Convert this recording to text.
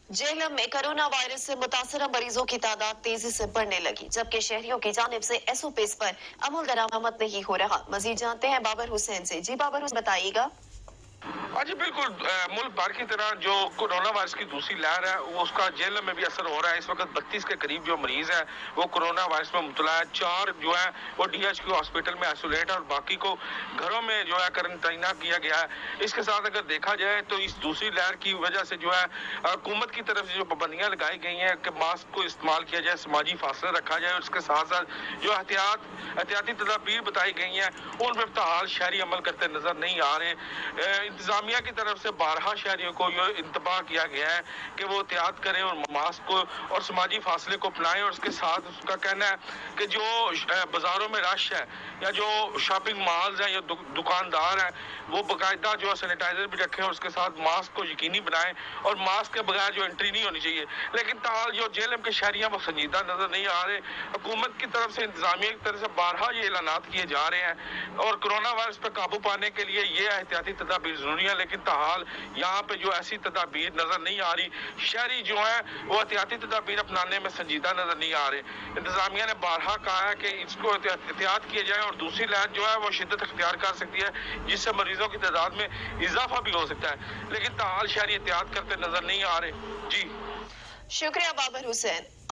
जेलम में corona virus से मुतासरा मरीजों की तादाद तेजी से बढ़ने लगी, जबकि शहरियों की जानिब से एसओपीज पर अमल दरामद नहीं हो रहा। मजीद जानते हैं बाबर हुसैन से। जी बाबर हुसैन, बताइएगा। हाँ जी बिल्कुल, मुल्क भर की तरह जो कोरोना वायरस की दूसरी लहर है वो उसका जेल में भी असर हो रहा है। इस वक्त 32 के करीब जो मरीज है वो कोरोना वायरस में मुबतला है। 4 जो है वो DHQ हॉस्पिटल में आइसोलेट है और बाकी को घरों में जो है क्वारंटाइन किया गया है। इसके साथ अगर देखा जाए तो इस दूसरी लहर की वजह से जो है हुकूमत की तरफ से जो पाबंदियां लगाई गई हैं कि मास्क को इस्तेमाल किया जाए, समाजी फासला रखा जाए, और उसके साथ साथ जो एहतियाती तदाबीर बताई गई हैं उन पर फिलहाल शहरी अमल करते नजर नहीं आ रहे। इंतजामिया की तरफ से 12 शहरियों को ये इंतबाह किया गया है कि वो एहतियात करें और मास्क को और समाजी फासले को अपनाएं। और उसके साथ उसका कहना है कि जो बाजारों में रश है या जो शॉपिंग मॉल्स हैं या दुकानदार हैं वो बाकायदा जो है सैनिटाइजर भी रखें और उसके साथ मास्क को यकीनी बनाएं और मास्क के बगैर जो एंट्री नहीं होनी चाहिए। लेकिन ताल जो जेल के शहरियाँ वो संजीदा नजर नहीं आ रहे। हुकूमत की तरफ से, इंतजामिया की तरफ से 12 ये ऐलानात किए जा रहे हैं और कोरोना वायरस पर काबू पाने के लिए ये एहतियाती तदाबीर जरूरी है। लेकिन ताहाल यहाँ पे जो ऐसी तदाबीर नजर नहीं आ रही। शहरी जो है वो एहतियाती तदाबीर अपनाने में संजीदा नजर नहीं आ रहे। इंतजामिया ने 12 कहा है कि इसको एहतियात किया जाए और दूसरी लहर जो है वो शिद्दत अख्तियार कर सकती है जिससे मरीजों की तादाद में इजाफा भी हो सकता है। लेकिन ताहाल शहरी एहतियात करते नजर नहीं आ रहे। जी शुक्रिया बाबर हुसैन।